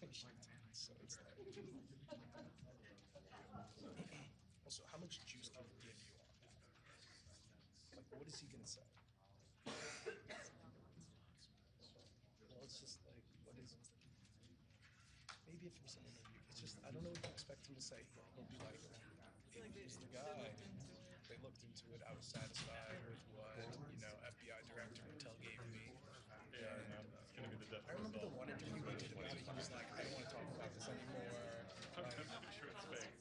So it's like, also, how much juice can he give you on that? Like, what is he gonna say? Well, it's just like, what is it? Maybe if it was an interview, it's just, I don't know what to expect him to say. He'll be like, he's the guy. They looked into it. I was satisfied with what, FBI Director Intel gave me. Yeah, no, it's going to be the death I remember the result. one interview we did about it. He was like, I don't want to talk about this anymore. I'm pretty sure it's fake.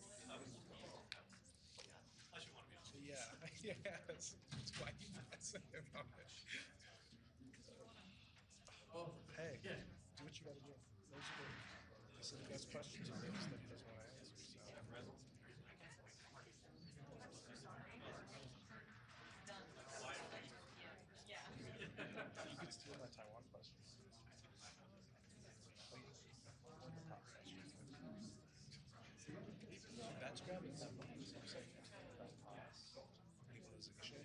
Yeah, it's why you messing about it. Well, hey, do what you gotta do. Those are he said he has questions of those that he doesn't want to answer. So. You could steal my Taiwan question. That's grabbing that one. Legalization.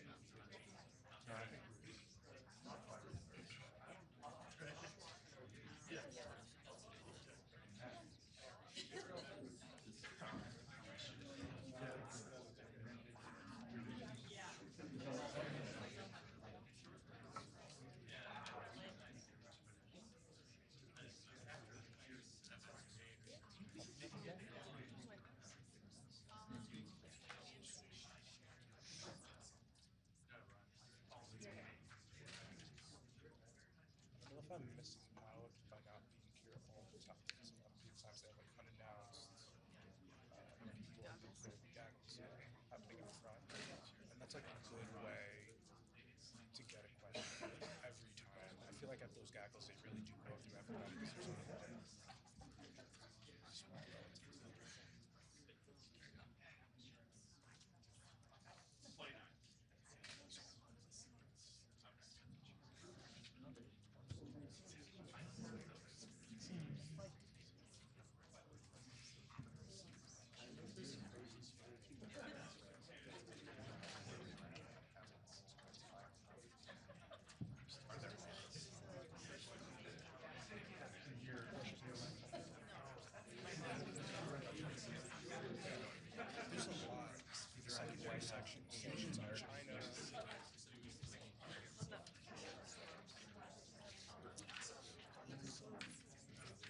Well, if I'm missing out by not being here all the time, so sometimes they have like unannounced people up in the gags happening up front, and that's like a good way to get a question every time. I feel like at those gaggles they really do go through everybody because there's only one small relative. There's a lot. The secondary sections on China.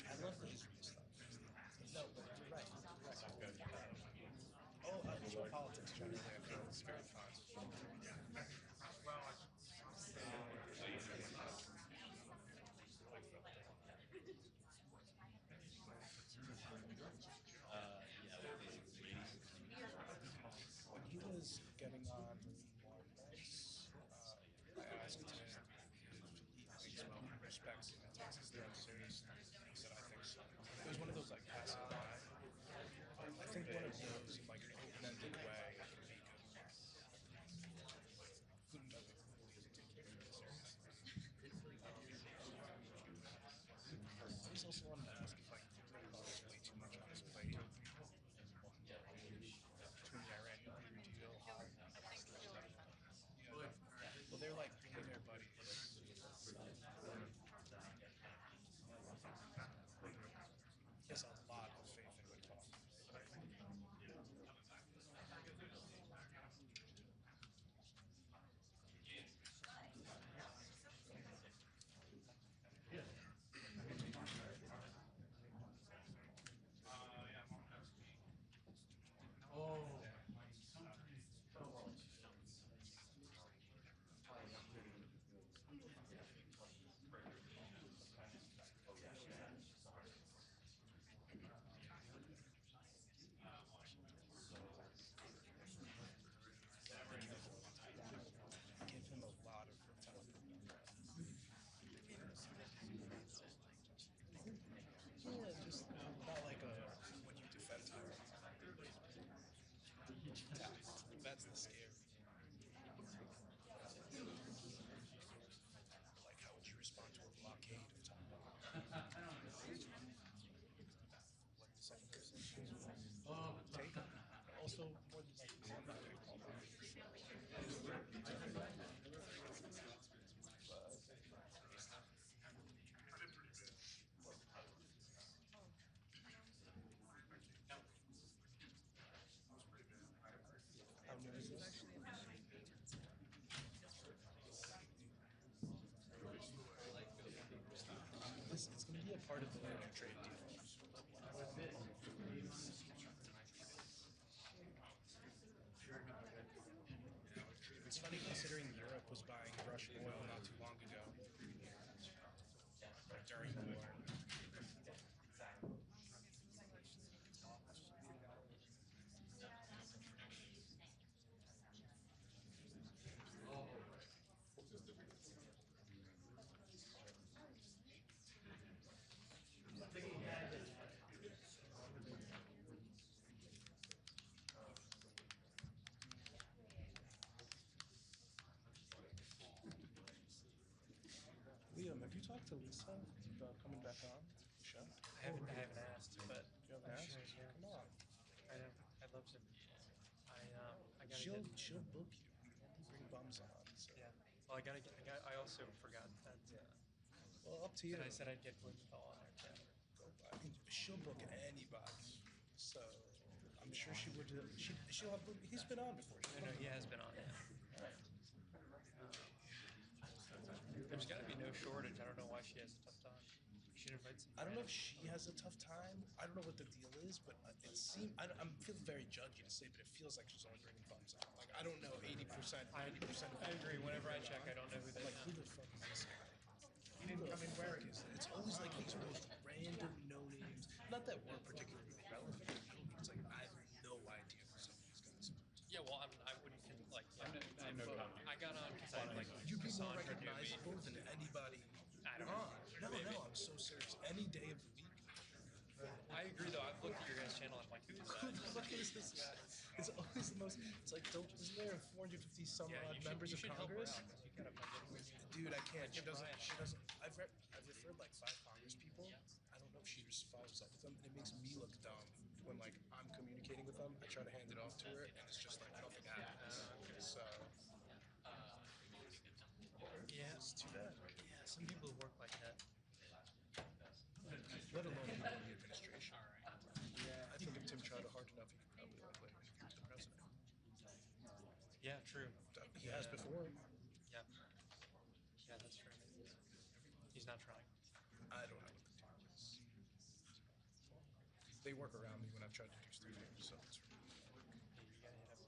I love the Israel stuff. No, but you're right. Geopolitics generally, I feel it's very fun. When he was getting on once, I asked him if he thinks people respects him and takes his threat seriously. He said, I think so. It was one of those like passive line. I think one of those in like an open-ended way can be good. Couldn't doesn't really take you very seriously. He's also wanted to ask if like there's way too much on his plate. Between the Iran nuclear deal. Well, they're like billionaire buddies. He has a lot of faith in good talk. Give him a lot of time. Yeah, just not like when you defend Tyrone. That's the scary. Like, how would you respond to a blockade of Taiwan? What the second person? Take? Also, more than likely, somebody called out. part of the major trade deal. It's funny considering Europe was buying Russian oil not too long ago, during the war. Liam, have you talked to Lisa about coming back on the show? I haven't asked, but You haven't asked? sure, yeah. Come on. I'd love to. I gotta She'll book you. Bring bums on. So. yeah. Well, I also forgot that. Well, up to you. That I said I'd get Blumenthal on there. I mean, she'll book anybody. So I'm sure she would. She'll have. He's been on before. I know he has been on. Yeah. There's got to be no shortage. I don't know why she has a tough time. You should invite some. I don't know if she has a tough time. I don't know what the deal is, but it seems I'm feeling very judgy to say, but it feels like she's only bringing bums on. Like I don't know 80%, 90%. I agree. Whenever I check, I don't know who they Like who the fuck is this guy? He didn't come in where is it? It's always like these most random no names. Not that we're particularly relevant. It's like I have no idea who some of these guys are. Yeah, well, I wouldn't like. I got on because I like. You'd be more Cassandra knew me. recognizable than anybody I don't on. know. No, I'm so serious. Any day of the week. I agree, though. I've looked at your guys' channel. I'm like, who is Who that? the fuck is this guy? It's always the most. It's like, isn't there 450 some odd members of Congress? Help her out, 'cause you gotta fucking- Dude, I can't. She Get doesn't. Brian. She doesn't. I've referred like 5 Congress people. I don't know if she just follows up with them, and it makes me look dumb when like I'm communicating with them. I try to hand it off to her, and it's just like nothing happens. So Yeah, it's too bad. yeah. Some people work like that. Let alone people in the administration. I think if Tim tried hard enough, he could probably like become the president. Yeah, true. He has before. Yeah. Yeah, that's true. He's not trying. I don't know what the deal is. They work around me when I've tried to do stuff, so it's really Yeah, you gotta hit up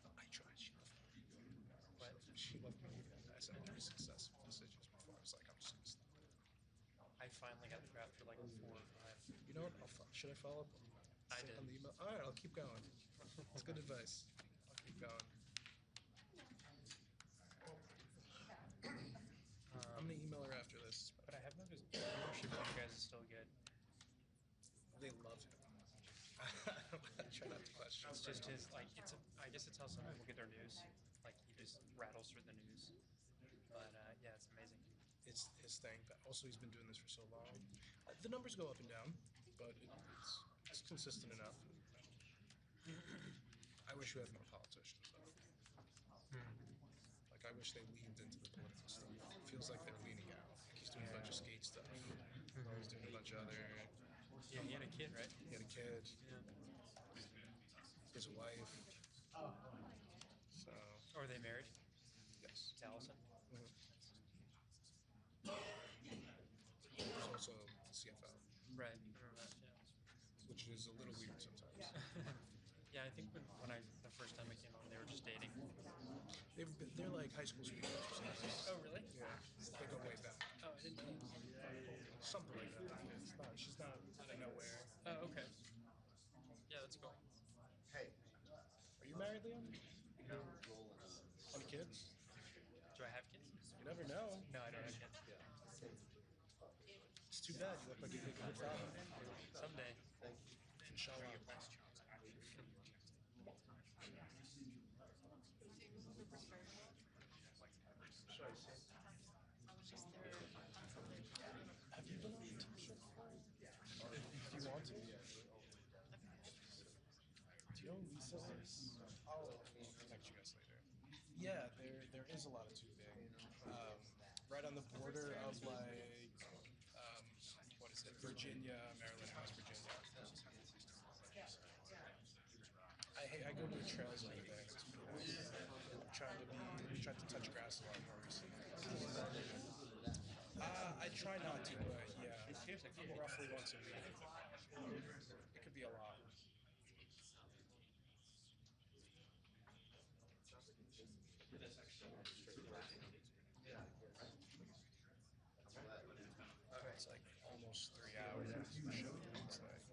remember I tried. She left me. What? She left me. I said very successful decisions before. I was like, I'm just gonna stop. I finally got the draft for like 4 or 5. You know what? Should I follow up I did. on the email? All right, I'll keep going. It's good advice. I'll keep going. I'm gonna email her after this. But I have noticed the viewership on you guys is still good. They love him. I try not to question. It's just his like. I guess it's how some people get their news. Like he just rattles through the news. But yeah, it's amazing. It's his thing. But also, he's been doing this for so long. The numbers go up and down, but it's consistent enough. I wish we had more politicians, though. Like, I wish they leaned into the political stuff. It feels like they're leaning out. Like, he's doing a bunch of skate stuff. He's doing a bunch of other. Yeah, he had a kid, right? He had a kid. Yeah. His wife. So, Or are they married? yes. To Allison? There's also CFO, Right. I remember that. Yeah. which is a little weird sometimes. Yeah, I think when the first time I came on, they were just dating. They're like high school sweethearts or something. Oh, really? Yeah, they go way back. Oh, I didn't know. Something like that. She's not out of nowhere. Oh, okay. Yeah, that's cool. Are you married, Liam? No. Any kids? Do I have kids? You never know. No, I don't have kids. It's too bad. You look like you'd make a good father. Someday. Inshallah. Have you been on Takže? Do you want to? Do you know Lisa is? I'll connect you guys later. Yeah, there is a lot of tubing. Right on the border of like, what is it? Virginia, Maryland, West Virginia. I go to the trails over there. It's cool. I'm trying to touch grass a lot more recently. I try not to, but yeah, roughly once a week. It could be a lot. It's like almost 3 hours of show. It's like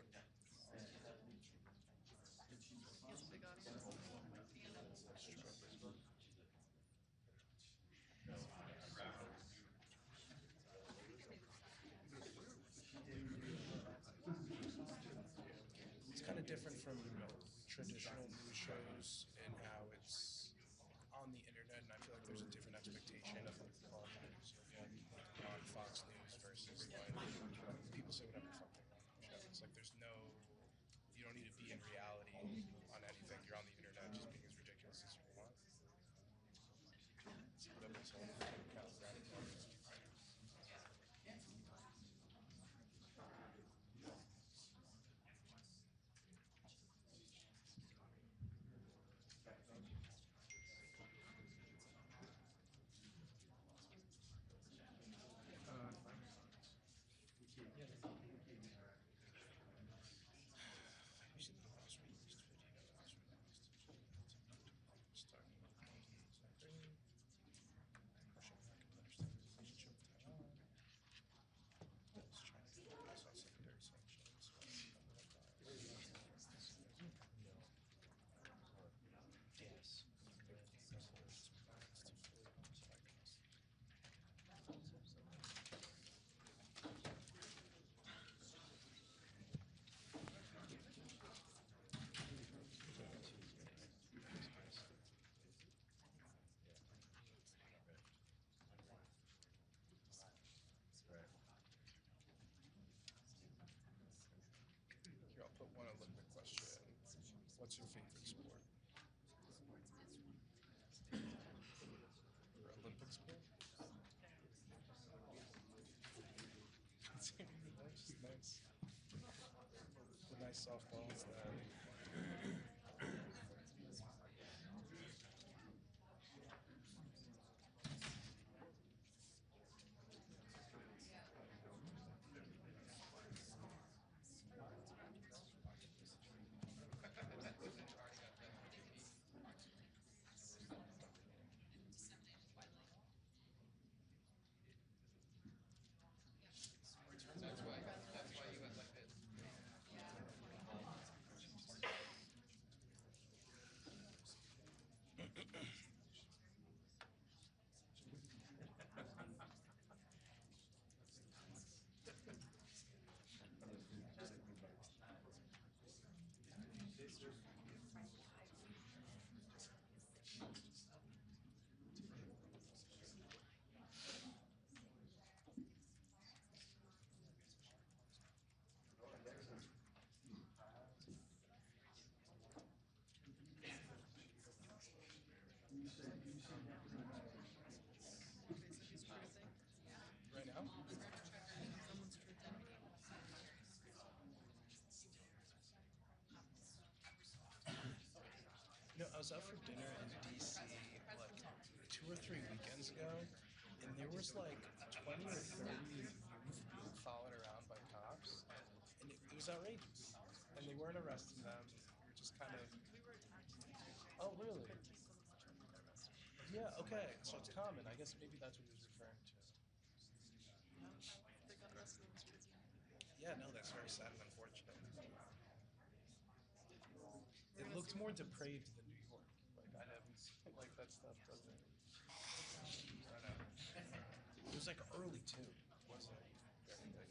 it's kind of different from traditional news shows in how it's on the internet, and I feel like there's a different expectation of like news on Fox News versus like people say whatever the fuck they want on the show. It's like there's no, you don't need to be in reality on anything. You're on the internet just being as ridiculous as you want. So that was all kind of Here, I'll put one Olympic question. What's your favorite sport? Your Olympic sport? Nice. The nice softballs there. Right now? No, I was out for dinner in DC like 2 or 3 weekends ago, and there was like 20 or 30 youth being followed around by cops, and it was outrageous. And they weren't arresting them. They were just kind of. Oh, really? Yeah. Okay. So it's common. I guess maybe that's what he was referring to. Yeah. No, that's very sad and unfortunate. It looks more depraved than New York. Like I haven't seen like that stuff doesn't. I don't know. It was like early too. It wasn't very late.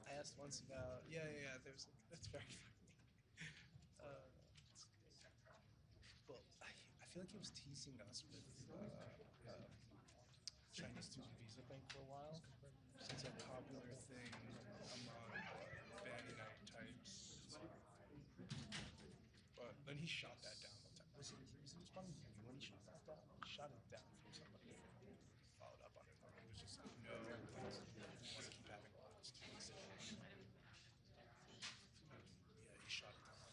I asked once about There's that's very funny. Well, I feel like he was teasing us with Chinese student visa thing for a while. It's a popular thing among banning out types. But then he shot that down. Was he responding to you when he shot that down? He shot it down from somebody who followed up on it. It was just like, no, we want to keep having lots. Yeah, he shot it down.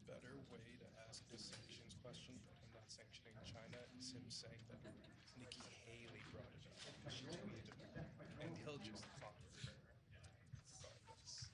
Better way to ask the sanctions question for him not sanctioning China is him saying that Nikki Haley brought it up because she tweeted it, and he'll just follow her regardless.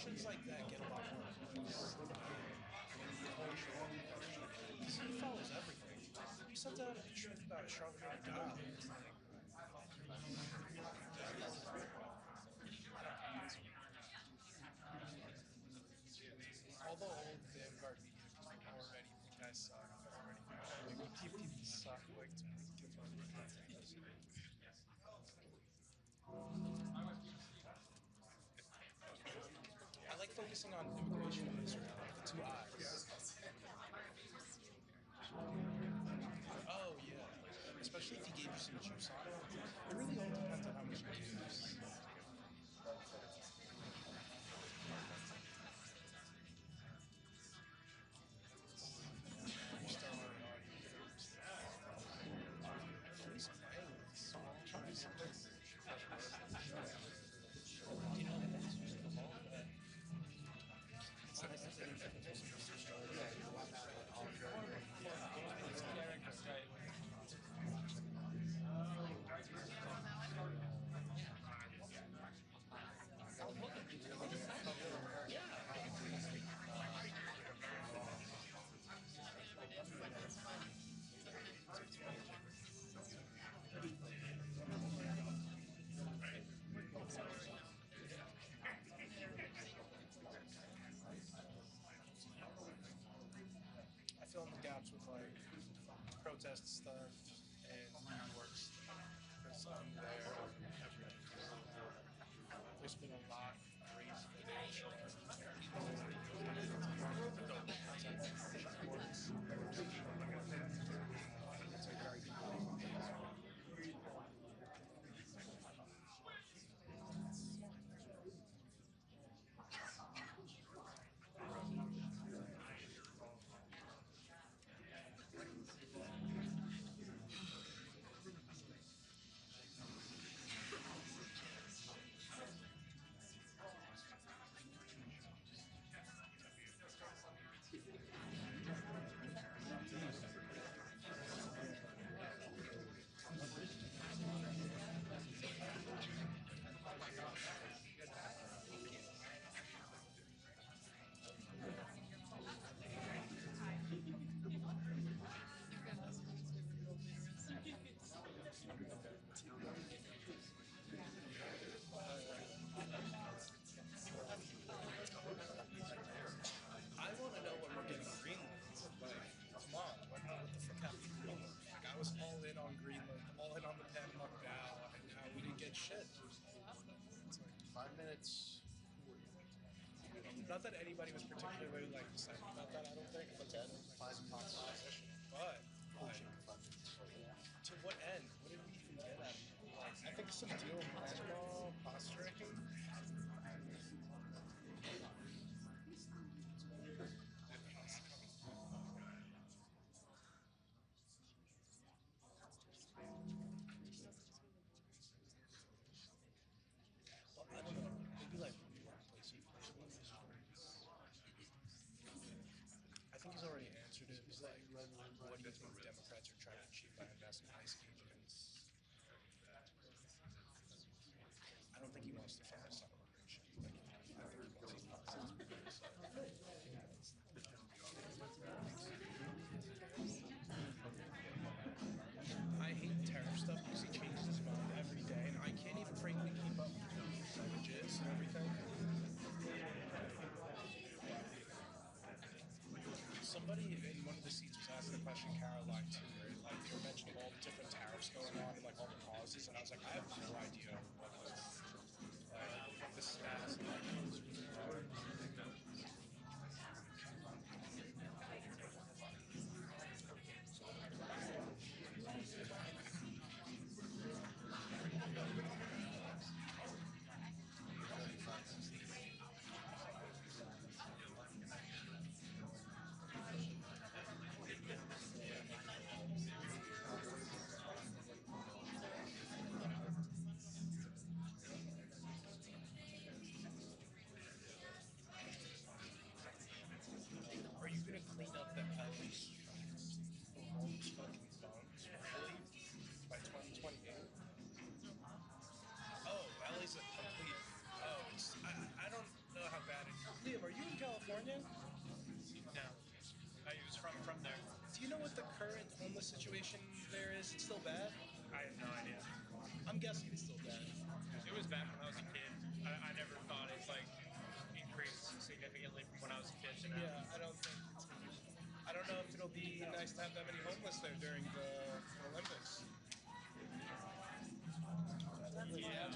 questions like that get a lot more clicks. He follows everything. You sent out the truth about Trump and God. All the old Vanguard media people already think I suck. Like, people suck. Like, I like focusing on immigration in Israel. The two eyes. Oh, yeah. Especially if he gave you some juice on it. It really all depends on how much you use. Fill in the gaps with like protest stuff and New York stuff because I'm there every day. There's been a lot raised financial shit. It's like 5 minutes. Not that anybody was particularly like excited about that, I don't think. But 10, 5 minutes. But like, to what end? What did we even get at? Like, I think some deal in Panama, posturing. What do you think Democrats are trying to achieve by investing in ICE agents? I don't think he wants to focus on immigration. I think he wants policies. I hate tariff stuff because he changes his mind every day, and I can't even frankly keep up with the percentages and everything. Somebody in one of the seats was asking a question, Caroline, too, where like they were mentioning all the different tariffs going on and like all the causes, and I was like, I have no idea what the status of that is. California? No, he was from there. Do you know what the current homeless situation there is? It's still bad? I have no idea. I'm guessing it's still bad. It was bad when I was a kid. I never thought it's like increased significantly from when I was a kid to now. Yeah, I don't think it's. I don't know if it'll be nice to have that many homeless there during the Olympics. Yeah.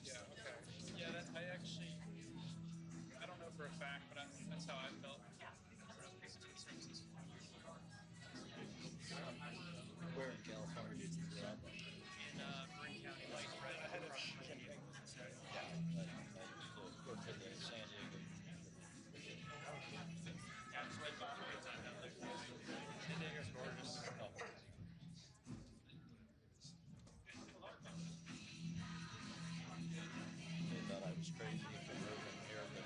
Yeah, okay. Yeah, that I actually, I don't know for a fact, but that's how I felt. Where in California did you grow up? In Marin County, like right Ahead of across from Champaign. Michigan. I used to work for the San Diego. Yeah, I just read about it down there. San Diego's gorgeous. Oh. They thought I was crazy for moving here, but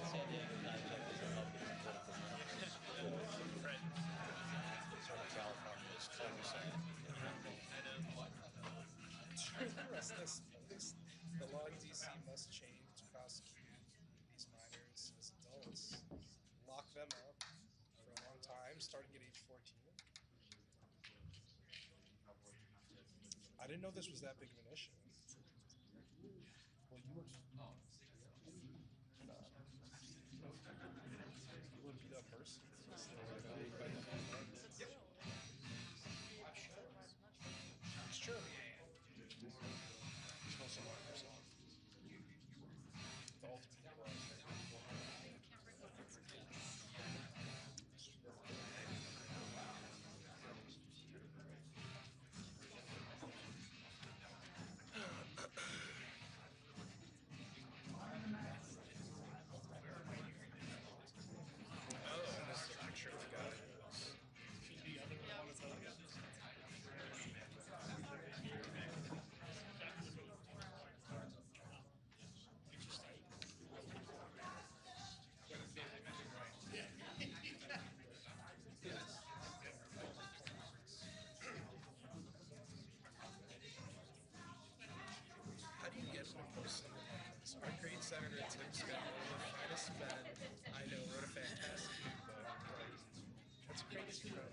San Diego times like this are helping the political numbers. Right. Sort of California is cul-de-sac. The law in DC must change to prosecute these minors as adults, lock them up for a long time, starting at age 14. I didn't know this was that big of an issue. Well, you wouldn't. No. You wouldn't be that person. It's true. There's no someone yourself. The ultimate hero. How do you get to post something like this? Our great Senator Tim Scott, one of the finest men I know, wrote a fantastic book. That's crazy, bro.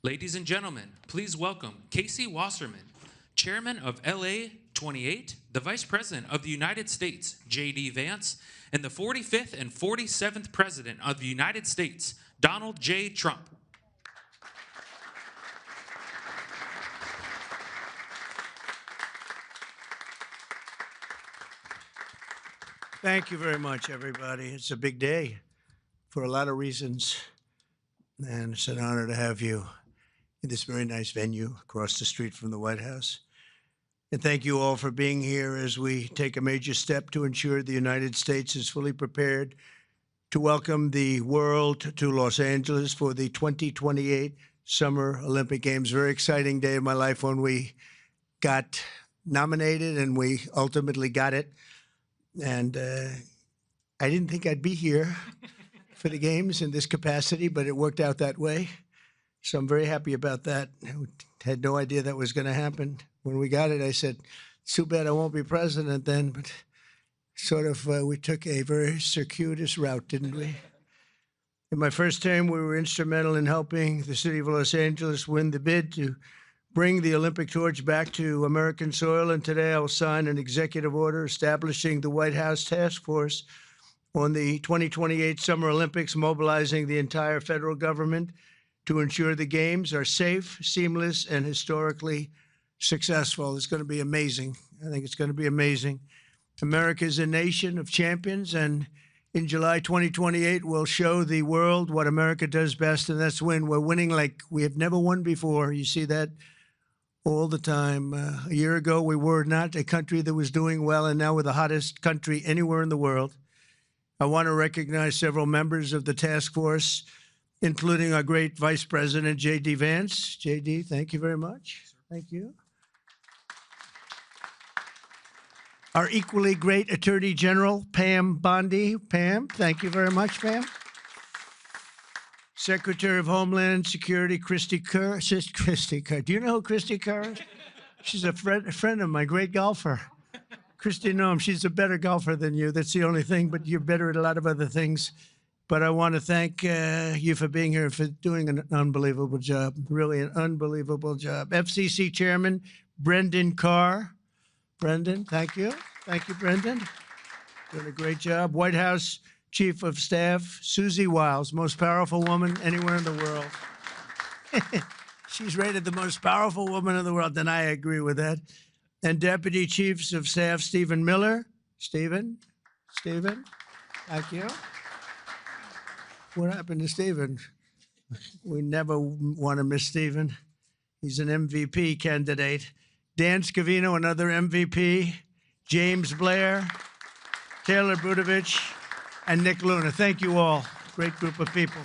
Ladies and gentlemen, please welcome Casey Wasserman, Chairman of LA 28, the Vice President of the United States, J.D. Vance, and the 45th and 47th President of the United States, Donald J. Trump. Thank you very much, everybody. It's a big day for a lot of reasons, and it's an honor to have you in this very nice venue across the street from the White House. And thank you all for being here as we take a major step to ensure the United States is fully prepared to welcome the world to Los Angeles for the 2028 Summer Olympic Games. Very exciting day of my life when we got nominated and we ultimately got it. And I didn't think I'd be here for the games in this capacity, but it worked out that way. So I'm very happy about that. I had no idea that was going to happen. When we got it, I said, it's too bad I won't be president then, but sort of we took a very circuitous route, didn't we? In my first term, we were instrumental in helping the city of Los Angeles win the bid to bring the Olympic torch back to American soil, and today I will sign an executive order establishing the White House Task Force on the 2028 Summer Olympics, mobilizing the entire federal government to ensure the Games are safe, seamless, and historically successful. It's going to be amazing. I think it's going to be amazing. America is a nation of champions, and in July 2028, we'll show the world what America does best, and that's win. We're winning like we have never won before. You see that all the time. A year ago, we were not a country that was doing well, and now we're the hottest country anywhere in the world. I want to recognize several members of the task force, including our great Vice President, J.D. Vance. J.D., thank you very much. Thank you. Our equally great Attorney General, Pam Bondi. Pam, thank you very much, Pam. Secretary of Homeland Security, Christy Kerr. Christy Kerr. Do you know who Christy Kerr is? She's a friend of my, great golfer. Christy Noem, she's a better golfer than you. That's the only thing, but you're better at a lot of other things. But I want to thank you for being here, for doing an unbelievable job, really an unbelievable job. FCC Chairman Brendan Carr. Brendan, thank you. Thank you, Brendan. Doing a great job. White House Chief of Staff Susie Wiles, most powerful woman anywhere in the world. She's rated the most powerful woman in the world, and I agree with that. And Deputy Chiefs of Staff Stephen Miller. Stephen, thank you. What happened to Stephen? We never want to miss Stephen. He's an MVP candidate. Dan Scavino, another MVP. James Blair, Taylor Budovich, and Nick Luna. Thank you all. Great group of people.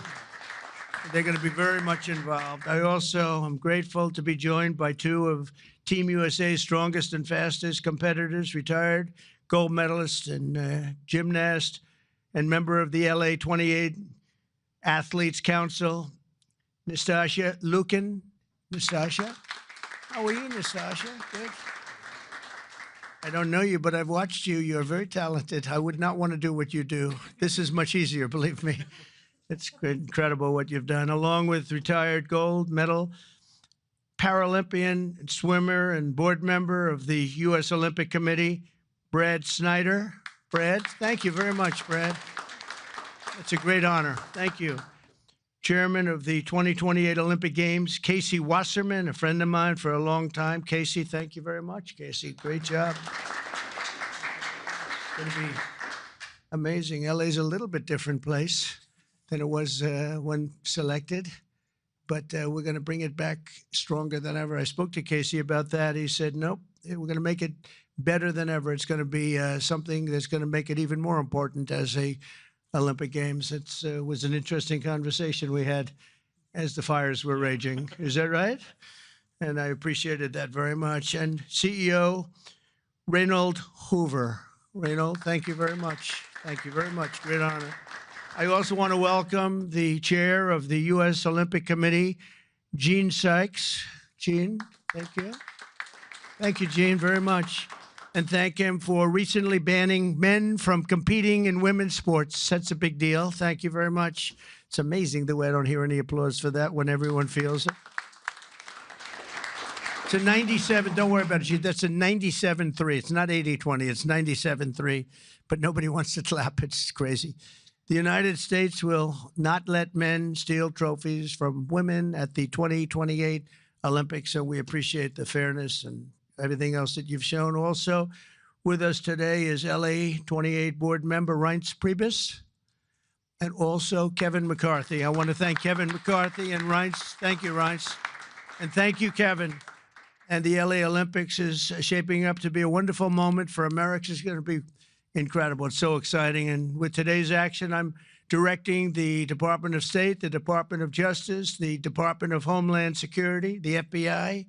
They're going to be very much involved. I also am grateful to be joined by two of Team USA's strongest and fastest competitors, retired gold medalist and gymnast, and member of the LA 28 Athletes Council, Nastasia Lukin. Nastasia? How are you, Nastasia? Good. I don't know you, but I've watched you. You're very talented. I would not want to do what you do. This is much easier, believe me. It's incredible what you've done, along with retired gold medal Paralympian, swimmer, and board member of the U.S. Olympic Committee, Brad Snyder. Brad, thank you very much, Brad. It's a great honor. Thank you. Chairman of the 2028 Olympic Games, Casey Wasserman, a friend of mine for a long time. Casey, thank you very much. Casey, great job. It's going to be amazing. LA's a little bit different place than it was when selected, but we're going to bring it back stronger than ever. I spoke to Casey about that. He said, nope, we're going to make it better than ever. It's going to be something that's going to make it even more important as a Olympic Games. It was an interesting conversation we had as the fires were raging. Is that right? And I appreciated that very much. And CEO Reynold Hoover. Reynold, thank you very much. Thank you very much. Great honor. I also want to welcome the chair of the U.S. Olympic Committee, Gene Sykes. Gene, thank you. Thank you, Gene, very much. And thank him for recently banning men from competing in women's sports. That's a big deal. Thank you very much. It's amazing the way I don't hear any applause for that when everyone feels it. It's a 97. Don't worry about it. That's a 97-3. It's not 80-20. It's 97-3. But nobody wants to clap. It's crazy. The United States will not let men steal trophies from women at the 2028 Olympics. So we appreciate the fairness and everything else that you've shown. Also with us today is LA 28 board member Reince Priebus and also Kevin McCarthy. I want to thank Kevin McCarthy and Reince. Thank you, Reince. And thank you, Kevin. And the LA Olympics is shaping up to be a wonderful moment for America. It's going to be incredible. It's so exciting. And with today's action, I'm directing the Department of State, the Department of Justice, the Department of Homeland Security, the FBI,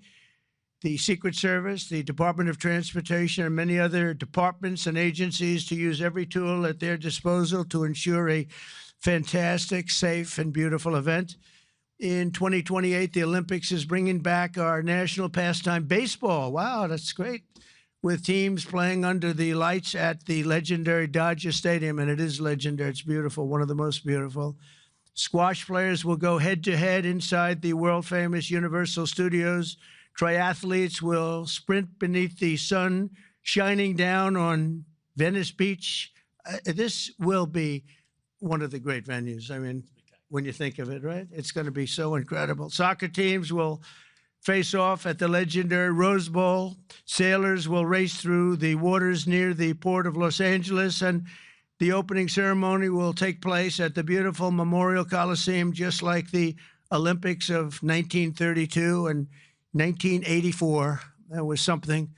the Secret Service, the Department of Transportation, and many other departments and agencies to use every tool at their disposal to ensure a fantastic, safe, and beautiful event. In 2028, the Olympics is bringing back our national pastime, baseball. Wow, that's great. With teams playing under the lights at the legendary Dodger Stadium, and it is legendary. It's beautiful, one of the most beautiful. Squash players will go head-to-head inside the world-famous Universal Studios. Triathletes will sprint beneath the sun shining down on Venice Beach. This will be one of the great venues. I mean, when you think of it, right? It's going to be so incredible. Soccer teams will face off at the legendary Rose Bowl. Sailors will race through the waters near the port of Los Angeles, and the opening ceremony will take place at the beautiful Memorial Coliseum, just like the Olympics of 1932 and 1984. That was something.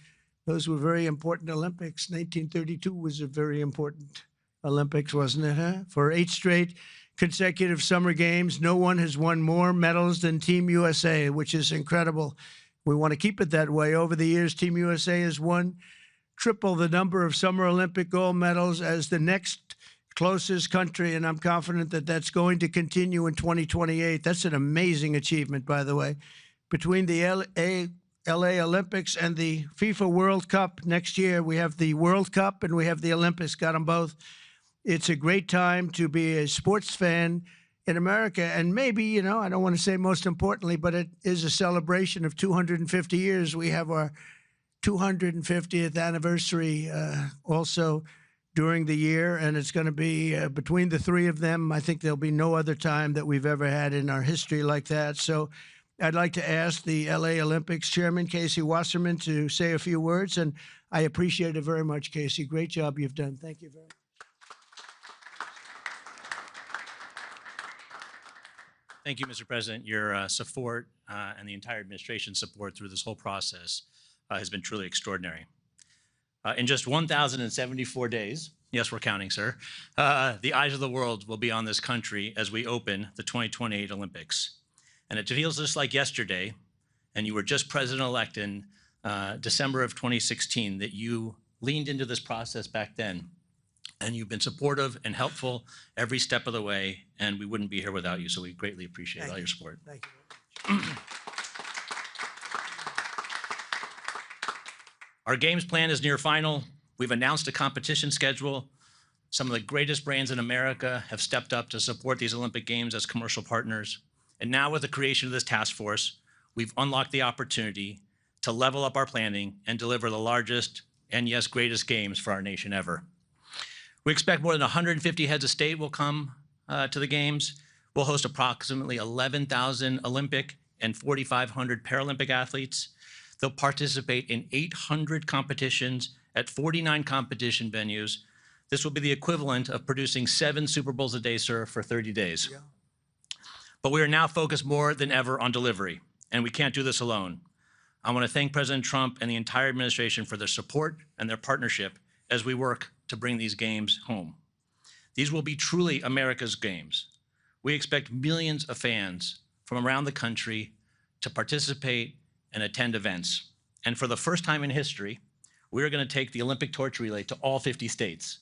Those were very important Olympics. 1932 was a very important Olympics, wasn't it, huh? For 8 straight consecutive summer games, no one has won more medals than Team USA, which is incredible. We want to keep it that way. Over the years, Team USA has won triple the number of Summer Olympic gold medals as the next closest country, and I'm confident that that's going to continue in 2028. That's an amazing achievement, by the way. Between the LA Olympics and the FIFA World Cup next year, we have the World Cup and we have the Olympics, got them both. It's a great time to be a sports fan in America. And maybe, you know, I don't want to say most importantly, but it is a celebration of 250 years. We have our 250th anniversary also during the year. And it's going to be between the three of them. I think there'll be no other time that we've ever had in our history like that. So I'd like to ask the LA Olympics chairman, Casey Wasserman, to say a few words. And I appreciate it very much, Casey. Great job you've done. Thank you very much. Thank you, Mr. President. Your support and the entire administration's support through this whole process has been truly extraordinary. In just 1,074 days, yes, we're counting, sir, the eyes of the world will be on this country as we open the 2028 Olympics. And it feels just like yesterday, and you were just president-elect in December of 2016, that you leaned into this process back then. And you've been supportive and helpful every step of the way, and we wouldn't be here without you, so we greatly appreciate all your support. Thank you. Our games plan is near final. We've announced a competition schedule. Some of the greatest brands in America have stepped up to support these Olympic Games as commercial partners. And now with the creation of this task force, we've unlocked the opportunity to level up our planning and deliver the largest and, yes, greatest games for our nation ever. We expect more than 150 heads of state will come to the Games. We'll host approximately 11,000 Olympic and 4,500 Paralympic athletes. They'll participate in 800 competitions at 49 competition venues. This will be the equivalent of producing 7 Super Bowls a day, sir, for 30 days. Yeah. But we are now focused more than ever on delivery, and we can't do this alone. I want to thank President Trump and the entire administration for their support and their partnership as we work to bring these games home. These will be truly America's games. We expect millions of fans from around the country to participate and attend events. And for the first time in history, we're going to take the Olympic torch relay to all 50 states.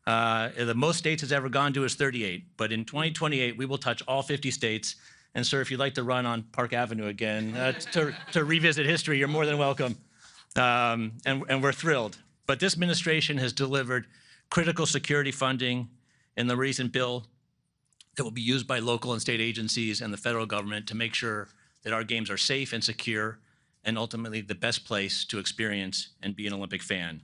The most states it's ever gone to is 38, but in 2028, we will touch all 50 states. And sir, if you'd like to run on Park Avenue again to revisit history, you're more than welcome. And we're thrilled. But this administration has delivered critical security funding in the recent bill that will be used by local and state agencies and the federal government to make sure that our games are safe and secure and ultimately the best place to experience and be an Olympic fan.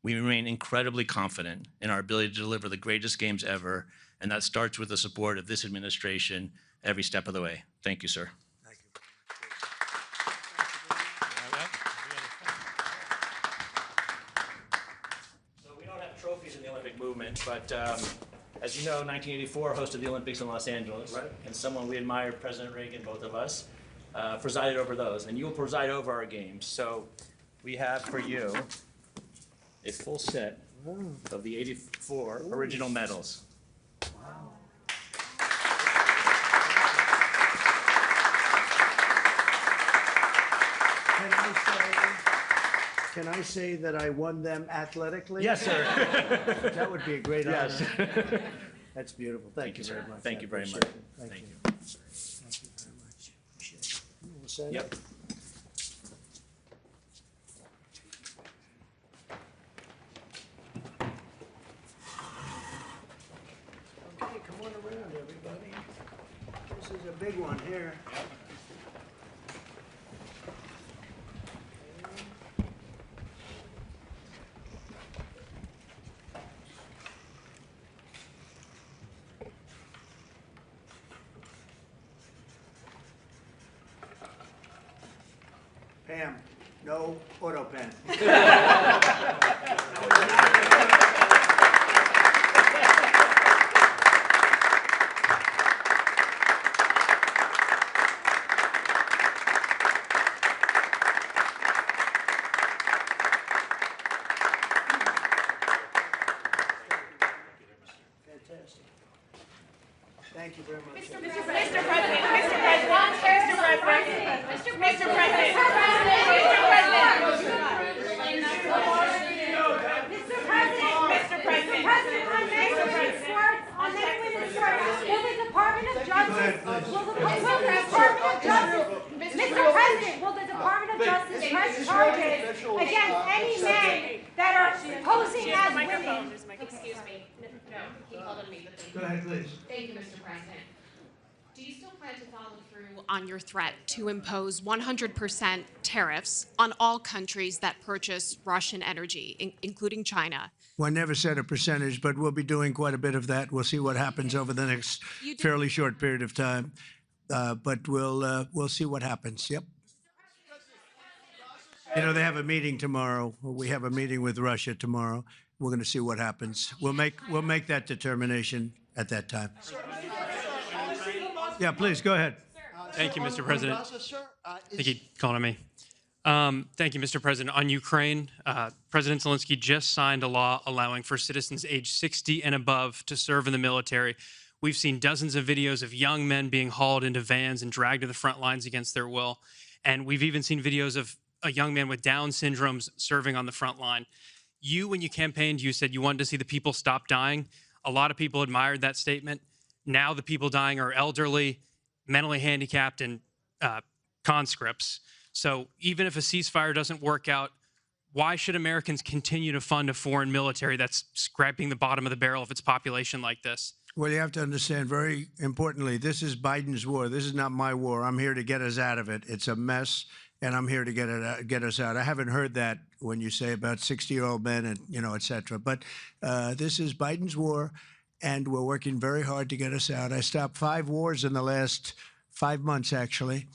We remain incredibly confident in our ability to deliver the greatest games ever, and that starts with the support of this administration every step of the way. Thank you, sir. Thank you. So we don't have trophies in the Olympic movement, but as you know, 1984 hosted the Olympics in Los Angeles, right? And someone we admired, President Reagan, both of us, presided over those, and you will preside over our games. So we have for you a full set of the 84 original medals. Can I say that I won them athletically? Yes, sir. That would be a great Yes. honor. That's beautiful. Thank you sir. very much. Thank I you very appreciate much. it. Thank Thank you. you. Thank you very much. Appreciate it. You all set? Yep. Okay, come on around, everybody. This is a big one here. Pam, no auto pen. Fantastic. Thank you very much. Mr. President, Mr. President, Mr. President, Mr. President, Mr. President, will the Department of Justice press charges against any men that are posing as women? Excuse me. No, he called on me. But Go ahead, please. thank you, Mr. President. Do you still plan to follow through on your threat to impose 100% tariffs on all countries that purchase Russian energy, including China? Well, I never said a percentage, but we'll be doing quite a bit of that. We'll see what happens over the next fairly short period of time. But we'll see what happens. Yep. You know, they have a meeting tomorrow. We have a meeting with Russia tomorrow. We're going to see what happens. We'll make that determination at that time. Yeah, please go ahead. Thank you, Mr. President. Thank you for calling on me. Thank you, Mr. President. On Ukraine, President Zelensky just signed a law allowing for citizens age 60 and above to serve in the military. We've seen dozens of videos of young men being hauled into vans and dragged to the front lines against their will. And we've even seen videos of a young man with Down syndrome serving on the front line. When you campaigned, you said you wanted to see the people stop dying. A lot of people admired that statement. Now the people dying are elderly, mentally handicapped, and conscripts. So even if a ceasefire doesn't work out, why should Americans continue to fund a foreign military that's scraping the bottom of the barrel of its population like this? Well, you have to understand, very importantly, this is Biden's war. This is not my war. I'm here to get us out of it. It's a mess, and I'm here to get us out. I haven't heard that when you say about 60-year-old men and, et cetera. But this is Biden's war, and we're working very hard to get us out. I stopped 5 wars in the last 5 months, actually,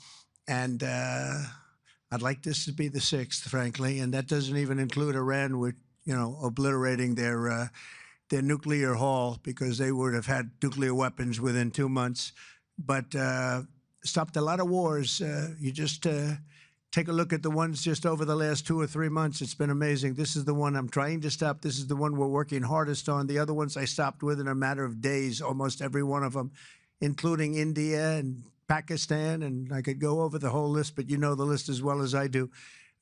and I'd like this to be the 6th, frankly, and that doesn't even include Iran with, obliterating their nuclear haul, because they would have had nuclear weapons within 2 months. But stopped a lot of wars. You just take a look at the ones just over the last 2 or 3 months. It's been amazing. This is the one I'm trying to stop. This is the one we're working hardest on. The other ones I stopped within a matter of days, almost every one of them, including India and Pakistan, and I could go over the whole list, but you know the list as well as I do.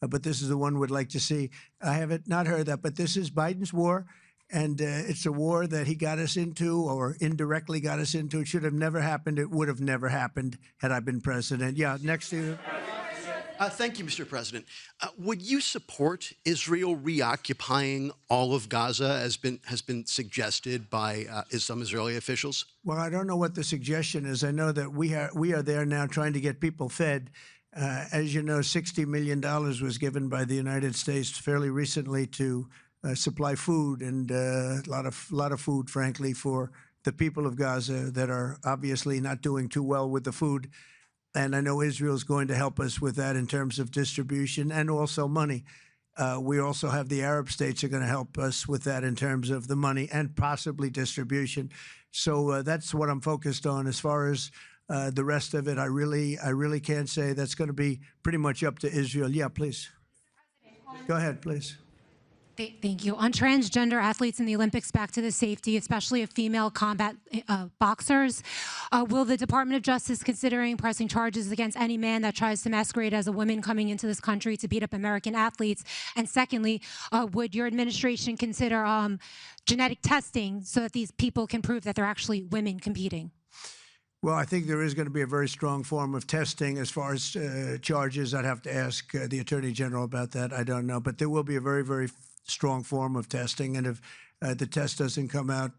But this is the one we'd like to see. I haven't not heard that, but this is Biden's war. And it's a war that he got us into, or indirectly got us into. It should have never happened. It would have never happened had I been president. Yeah, next to you. Thank you, Mr. President. Would you support Israel reoccupying all of Gaza, as has been suggested by some Israeli officials? Well, I don't know what the suggestion is. I know that we are there now trying to get people fed. As you know, $60 million was given by the United States fairly recently to supply food and a lot of food, frankly, for the people of Gaza that are obviously not doing too well with the food. And I know Israel's going to help us with that in terms of distribution and also money. We also have the Arab states are going to help us with that in terms of the money and possibly distribution. So that's what I'm focused on. As far as the rest of it, I really can't say. That's going to be pretty much up to Israel. Yeah, please. Go ahead, please. Thank you. On transgender athletes in the Olympics, back to the safety, especially of female combat boxers, will the Department of Justice considering pressing charges against any man that tries to masquerade as a woman coming into this country to beat up American athletes? And secondly, would your administration consider genetic testing so that these people can prove that they're actually women competing? Well, I think there is going to be a very strong form of testing. As far as charges, I'd have to ask the Attorney General about that. I don't know. But there will be a very, very strong form of testing. And if the test doesn't come out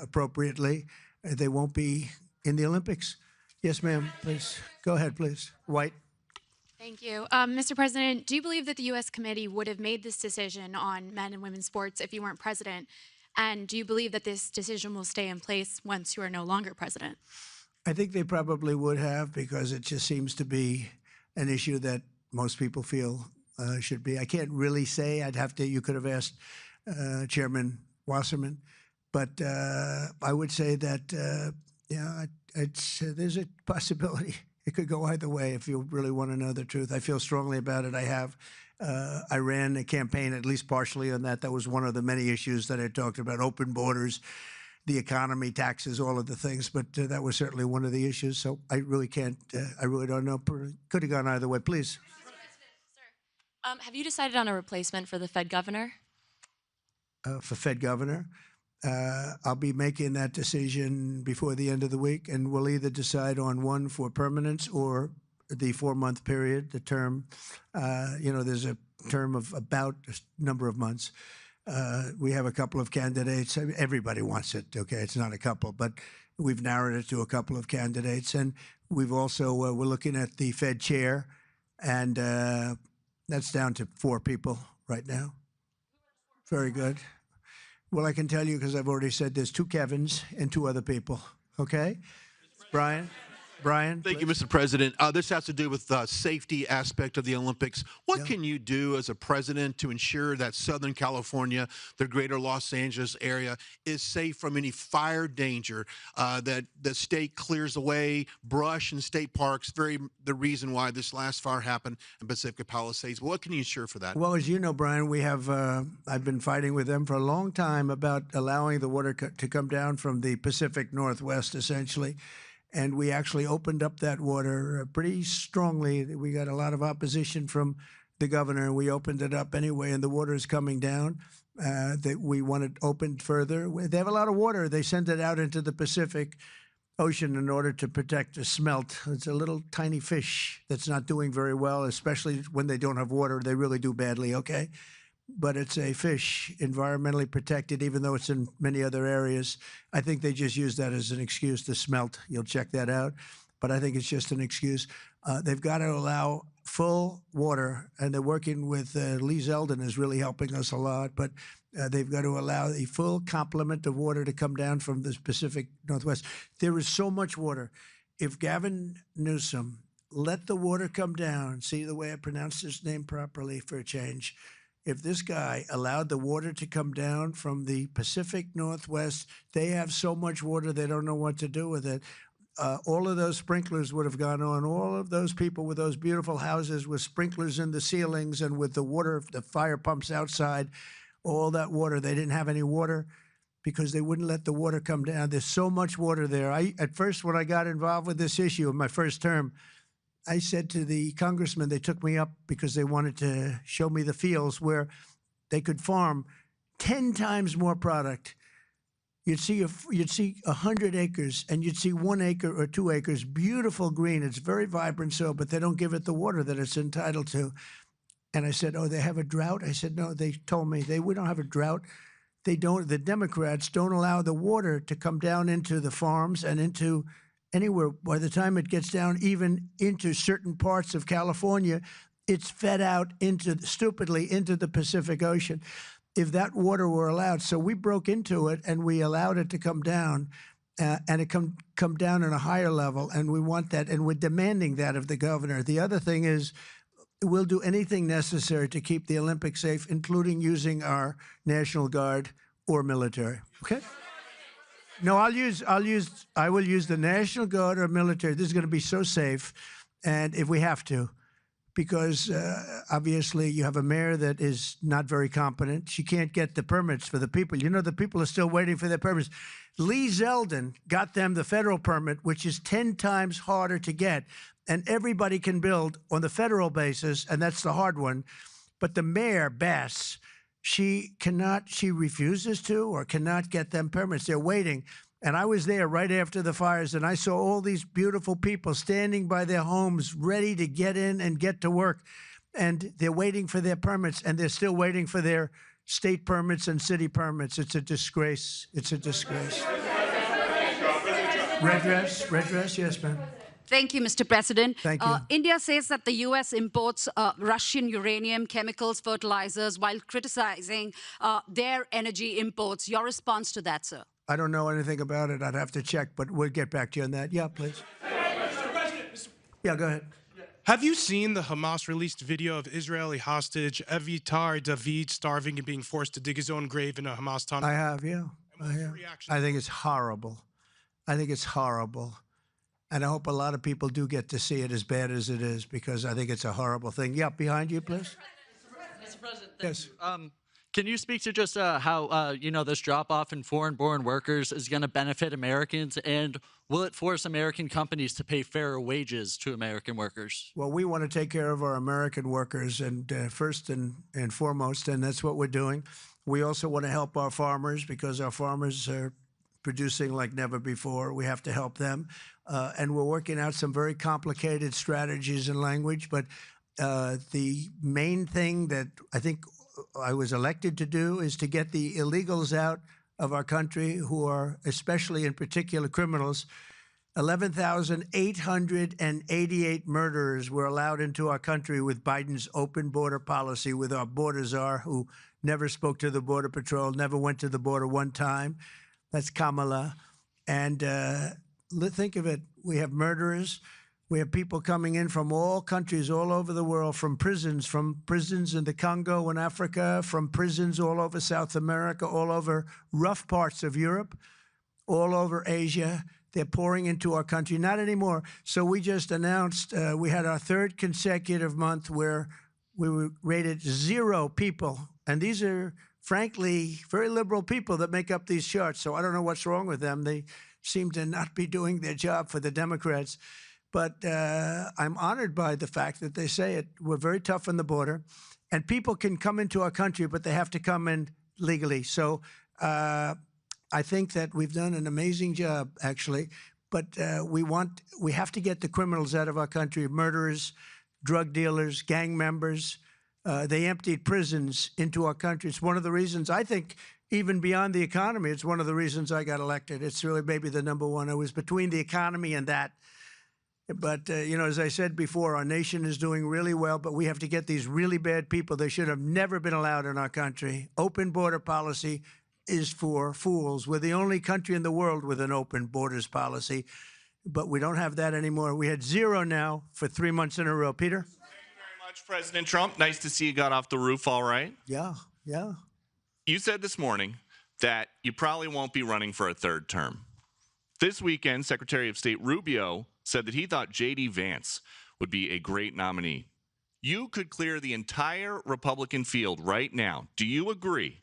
appropriately, they won't be in the Olympics. Yes, ma'am, please. Go ahead, please. White. Thank you. Mr. President, do you believe that the U.S. committee would have made this decision on men and women's sports if you weren't president? And do you believe that this decision will stay in place once you are no longer president? I think they probably would have, because it just seems to be an issue that most people feel should be. I can't really say. I'd have to. You could have asked Chairman Wasserman, but I would say that yeah, there's a possibility. It could go either way if you really want to know the truth. I feel strongly about it. I have. I ran a campaign, at least partially, on that. That was one of the many issues that I talked about: open borders, the economy, taxes, all of the things. But that was certainly one of the issues. So I really can't. I really don't know. Could have gone either way. Please. Have you decided on a replacement for the Fed governor? For Fed governor, I'll be making that decision before the end of the week, and we'll either decide on one for permanence or the 4-month period, the term. You know, there's a term of about a number of months. We have a couple of candidates. Everybody wants it, okay? It's not a couple, but we've narrowed it to a couple of candidates. And we've also, we're looking at the Fed chair, and that's down to 4 people right now. Very good. Well, I can tell you, because I've already said there's 2 Kevins and 2 other people, okay? Brian? Thank you, Mr. President. This has to do with the safety aspect of the Olympics. What can you do as a president to ensure that Southern California, the greater Los Angeles area, is safe from any fire danger, that the state clears away brush in state parks, the reason why this last fire happened in Pacific Palisades? What can you ensure for that? Well, as you know, Brian, we have, I've been fighting with them for a long time about allowing the water to come down from the Pacific Northwest, essentially. And we actually opened up that water pretty strongly. We got a lot of opposition from the governor, and we opened it up anyway, and the water is coming down. That we want it opened further. They have a lot of water. They send it out into the Pacific Ocean in order to protect the smelt. It's a little tiny fish that's not doing very well, especially when they don't have water. They really do badly, okay? But it's a fish, environmentally protected, even though it's in many other areas. I think they just use that as an excuse to smelt. You'll check that out. But I think it's just an excuse. They've got to allow full water, and they're working with Lee Zeldin is really helping us a lot. But they've got to allow the full complement of water to come down from the Pacific Northwest. There is so much water. If Gavin Newsom let the water come down, see the way I pronounced his name properly for a change, if this guy allowed the water to come down from the Pacific Northwest, they have so much water they don't know what to do with it. All of those sprinklers would have gone on. All of those people with those beautiful houses with sprinklers in the ceilings and with the water, the fire pumps outside, all that water, they didn't have any water because they wouldn't let the water come down. There's so much water there. At first, when I got involved with this issue in my first term, I said to the congressman, they took me up because they wanted to show me the fields where they could farm 10 times more product. You'd see 100 acres, and you'd see 1 acre or 2 acres, beautiful green. It's very vibrant soil, but they don't give it the water that it's entitled to. And I said, oh, they have a drought? I said, no, they told me we don't have a drought. They don't. The Democrats don't allow the water to come down into the farms and into anywhere. By the time it gets down even into certain parts of California, it's fed out stupidly into the Pacific Ocean. If that water were allowed, so we broke into it and we allowed it to come down, and it come down at a higher level, and we want that, and we're demanding that of the governor. The other thing is, we'll do anything necessary to keep the Olympics safe, including using our National Guard or military. Okay? No, I will use the National Guard or military. This is going to be so safe, and if we have to, because obviously you have a mayor that is not very competent. She can't get the permits for the people. You know, the people are still waiting for their permits. Lee Zeldin got them the federal permit, which is 10 times harder to get, and everybody can build on the federal basis, and that's the hard one. But the mayor, Bass, she refuses to or cannot get them permits. They're waiting. And I was there right after the fires, and I saw all these beautiful people standing by their homes, ready to get in and get to work. And they're waiting for their permits, and they're still waiting for their state permits and city permits. It's a disgrace. It's a disgrace. Redress, yes, ma'am. Thank you, Mr. President. Thank you. India says that the U.S. imports Russian uranium, chemicals, fertilizers, while criticizing their energy imports. Your response to that, sir? I don't know anything about it. I'd have to check, but we'll get back to you on that. Yeah, please. Mr. President, Yeah, go ahead. have you seen the Hamas released video of Israeli hostage Avitar David starving and being forced to dig his own grave in a Hamas tunnel? I have, yeah. I think it's horrible. I think it's horrible. And I hope a lot of people do get to see it, as bad as it is, because I think it's a horrible thing. Yeah, behind you, please. Mr. President, Yes. Can you speak to just how, this drop-off in foreign-born workers is going to benefit Americans, and will it force American companies to pay fairer wages to American workers? Well, we want to take care of our American workers, and first and foremost, and that's what we're doing. We also want to help our farmers, because our farmers are producing like never before. We have to help them. And we're working out some very complicated strategies and language, but the main thing that I think I was elected to do is to get the illegals out of our country, who are especially in particular criminals. 11,888 murderers were allowed into our country with Biden's open border policy, with our border czar, who never spoke to the Border Patrol, never went to the border one time. That's Kamala. And think of it. We have murderers. We have people coming in from all countries all over the world, from prisons in the Congo and Africa, from prisons all over South America, all over rough parts of Europe, all over Asia. They're pouring into our country. Not anymore. So we just announced we had our third consecutive month where we were rated 0 people. And these are, frankly, very liberal people that make up these charts. So I don't know what's wrong with them. They seem to not be doing their job for the Democrats. But I'm honored by the fact that they say it. We're very tough on the border. And people can come into our country, but they have to come in legally. So I think that we've done an amazing job, actually. But we have to get the criminals out of our country, murderers, drug dealers, gang members. They emptied prisons into our country. It's one of the reasons, I think, even beyond the economy, it's one of the reasons I got elected. It's really maybe the number one. It was between the economy and that. But, as I said before, our nation is doing really well, but we have to get these really bad people. They should have never been allowed in our country. Open border policy is for fools. We're the only country in the world with an open borders policy, but we don't have that anymore. We had 0 now for 3 months in a row. Peter? Thank you very much, President Trump. Nice to see you got off the roof all right. Yeah. You said this morning that you probably won't be running for a 3rd term. This weekend, Secretary of State Rubio said that he thought J.D. Vance would be a great nominee. You could clear the entire Republican field right now. Do you agree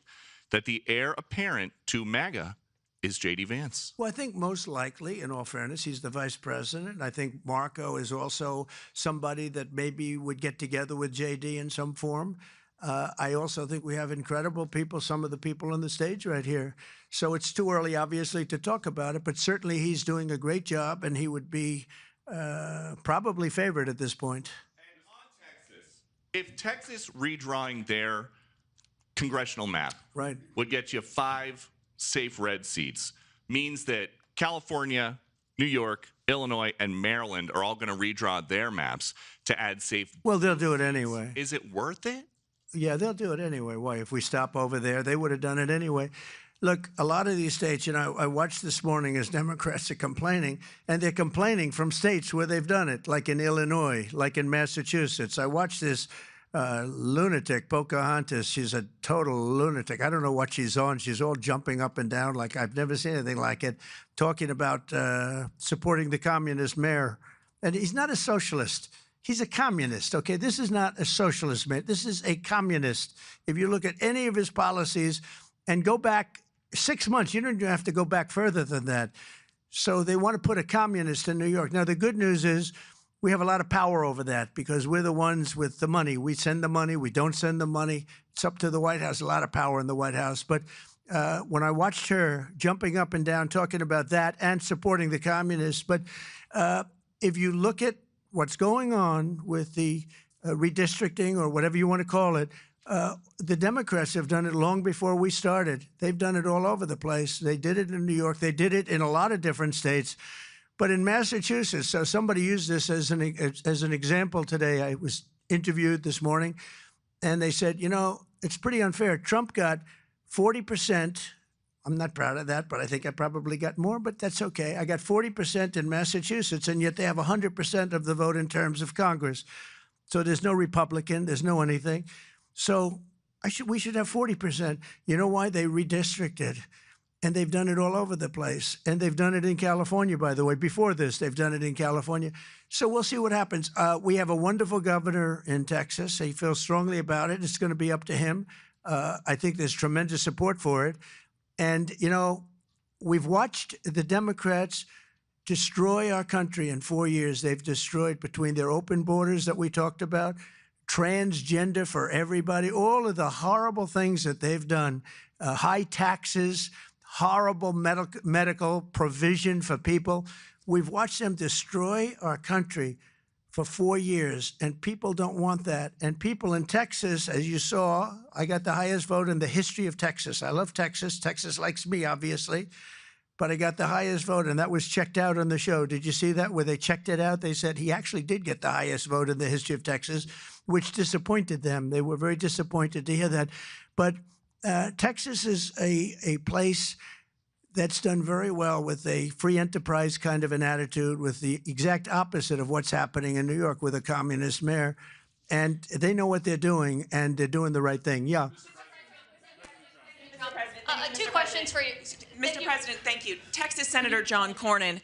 that the heir apparent to MAGA is J.D. Vance? Well, I think most likely, in all fairness, he's the vice president. I think Marco is also somebody that maybe would get together with J.D. in some form. I also think we have incredible people, some of the people on the stage right here. So it's too early, obviously, to talk about it, but certainly he's doing a great job, and he would be probably favored at this point. And on Texas, if Texas redrawing their congressional map would get you 5 safe red seats, means that California, New York, Illinois, and Maryland are all going to redraw their maps to add safe. Well, they'll do it anyway. Is it worth it? Yeah, they'll do it anyway. Why? If we stop over there, they would have done it anyway. Look, a lot of these states, you know, I watched this morning as Democrats are complaining, and they're complaining from states where they've done it, like in Illinois, like in Massachusetts. I watched this lunatic, Pocahontas. She's a total lunatic. I don't know what she's on. She's all jumping up and down like I've never seen anything like it, talking about supporting the communist mayor. And he's not a socialist. He's a communist, okay? This is not a socialist man. This is a communist. If you look at any of his policies and go back 6 months, you don't even have to go back further than that. So they want to put a communist in New York. Now, the good news is we have a lot of power over that because we're the ones with the money. We send the money. We don't send the money. It's up to the White House, a lot of power in the White House. But when I watched her jumping up and down, talking about that and supporting the communists, but if you look at what's going on with the redistricting or whatever you want to call it, the Democrats have done it long before we started. They've done it all over the place. They did it in New York. They did it in a lot of different states. But in Massachusetts, so somebody used this as an example today. I was interviewed this morning, and they said, you know, it's pretty unfair. Trump got 40%. I'm not proud of that, but I think I probably got more, but that's okay. I got 40% in Massachusetts, and yet they have 100% of the vote in terms of Congress. So there's no Republican, there's no anything. So we should have 40%. You know why? They redistricted, and they've done it all over the place. And they've done it in California, by the way. Before this, they've done it in California. So we'll see what happens. We have a wonderful governor in Texas. He feels strongly about it. It's going to be up to him. I think there's tremendous support for it. And, you know, we've watched the Democrats destroy our country in 4 years. They've destroyed between their open borders that we talked about, transgender for everybody, all of the horrible things that they've done, high taxes, horrible medical provision for people. We've watched them destroy our country for 4 years, and people don't want that. And people in Texas, as you saw, I got the highest vote in the history of Texas. I love Texas. Texas likes me, obviously. But I got the highest vote, and that was checked out on the show. Did you see that? Where they checked it out, they said he actually did get the highest vote in the history of Texas, which disappointed them. They were very disappointed to hear that. But Texas is a place that's done very well with a free enterprise kind of an attitude, with the exact opposite of what's happening in New York with a communist mayor. And they know what they're doing, and they're doing the right thing. Yeah. Two questions for you. Mr. President, thank you. Texas Senator John Cornyn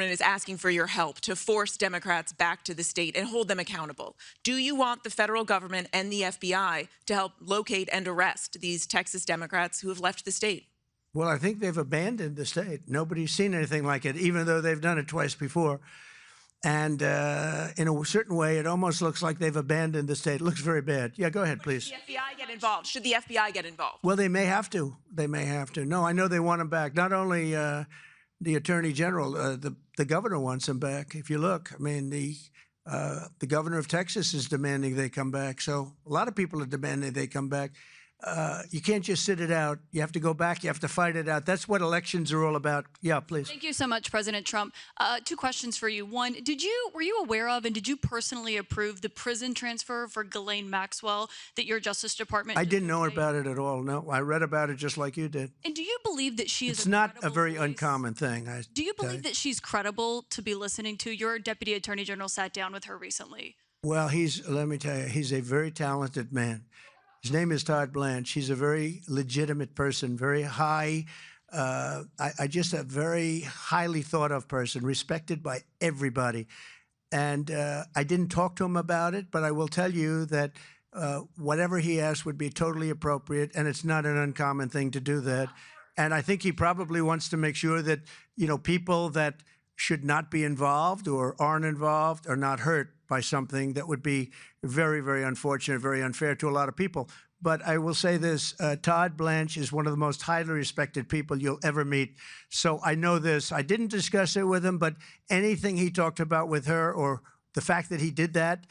is asking for your help to force Democrats back to the state and hold them accountable. Do you want the federal government and the FBI to help locate and arrest these Texas Democrats who have left the state? Well, I think they've abandoned the state. Nobody's seen anything like it, even though they've done it twice before. And in a certain way, it almost looks like they've abandoned the state. It looks very bad. Yeah, go ahead, please. Should the FBI get involved? Should the FBI get involved? Well, they may have to. They may have to. No, I know they want them back. Not only the Attorney General, the governor wants them back. If you look, I mean, the governor of Texas is demanding they come back. So a lot of people are demanding they come back. You can't just sit it out. You have to go back. You have to fight it out. That's what elections are all about. Yeah, please. Thank you so much, President Trump. Two questions for you. One, were you aware of and did you personally approve the prison transfer for Ghislaine Maxwell that your Justice Department I didn't know about it at all. No, I read about it just like you did. And do you believe that she is It's not a very uncommon thing. Do you believe that she's credible to be listening to? Your Deputy Attorney General sat down with her recently. Well, let me tell you, he's a very talented man. His name is Todd Blanche. He's a very legitimate person, very high, just a very highly thought of person, respected by everybody. And I didn't talk to him about it, but I will tell you that whatever he asked would be totally appropriate, and it's not an uncommon thing to do that. And I think he probably wants to make sure that, you know, people that should not be involved or aren't involved are not hurt by something that would be very, very unfortunate, very unfair to a lot of people. But I will say this, Todd Blanche is one of the most highly respected people you'll ever meet. So I know this. I didn't discuss it with him, but anything he talked about with her or the fact that he did that,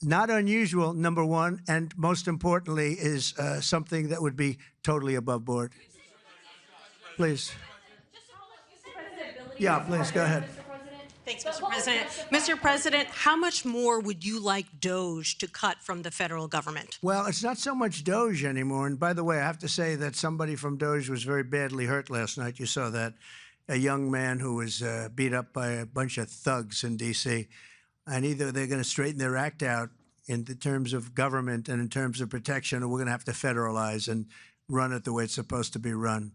not unusual, number one, and most importantly is something that would be totally above board. Please. Yeah, please, go ahead. Thanks, Mr. President. Mr. President, how much more would you like Doge to cut from the federal government? Well, it's not so much Doge anymore. And by the way, I have to say that somebody from Doge was very badly hurt last night. You saw that. A young man who was beat up by a bunch of thugs in D.C. And either they're going to straighten their act out in the terms of government and in terms of protection, or we're going to have to federalize and run it the way it's supposed to be run.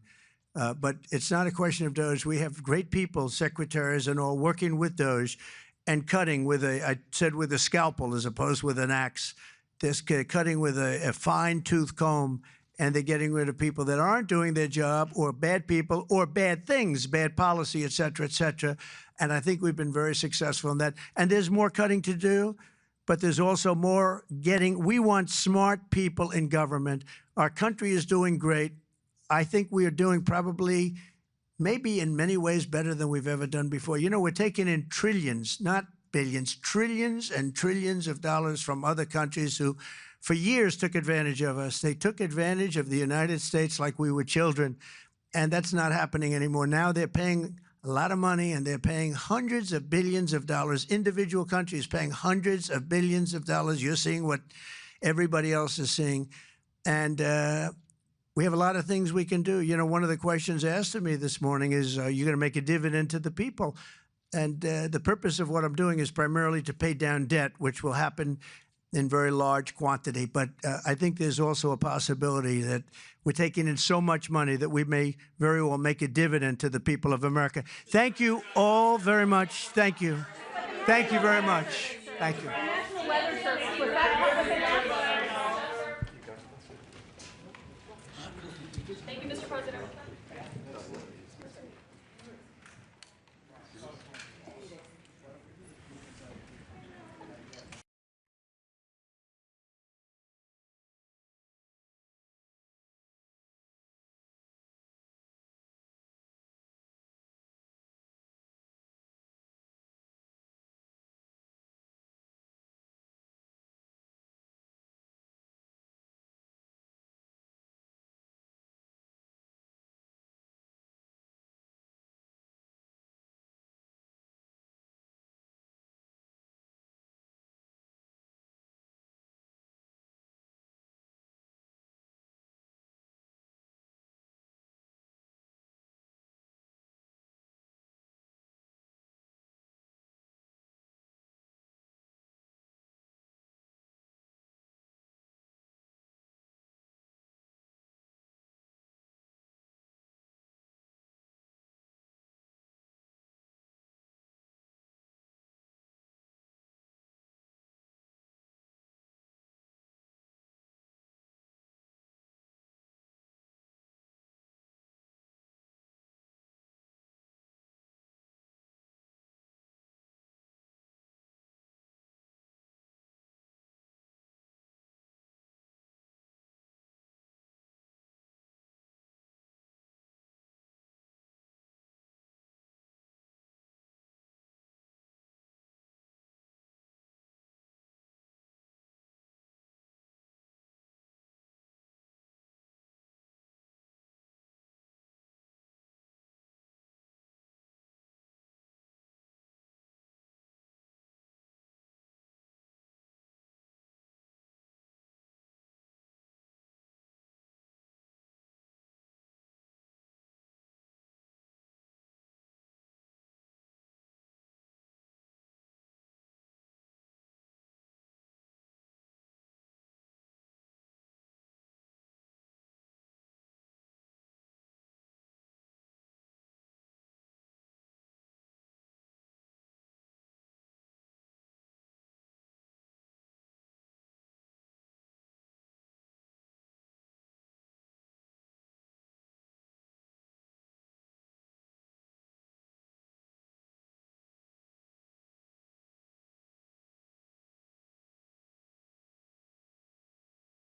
But it's not a question of Doge. We have great people, secretaries and all, working with Doge and cutting with I said with a scalpel as opposed with an axe. They're cutting with a fine-tooth comb, and they're getting rid of people that aren't doing their job, or bad people, or bad things, bad policy, et cetera, et cetera. And I think we've been very successful in that. And there's more cutting to do, but there's also more getting. We want smart people in government. Our country is doing great. I think we are doing probably, maybe in many ways, better than we've ever done before. You know, we're taking in trillions, not billions, trillions and trillions of dollars from other countries who, for years, took advantage of us. They took advantage of the United States like we were children, and that's not happening anymore. Now they're paying a lot of money, and they're paying hundreds of billions of dollars. Individual countries paying hundreds of billions of dollars. You're seeing what everybody else is seeing. And we have a lot of things we can do. You know, one of the questions asked of me this morning is, are you going to make a dividend to the people? And the purpose of what I'm doing is primarily to pay down debt, which will happen in very large quantity. But I think there's also a possibility that we're taking in so much money that we may very well make a dividend to the people of America. Thank you all very much. Thank you. Thank you very much. Thank you.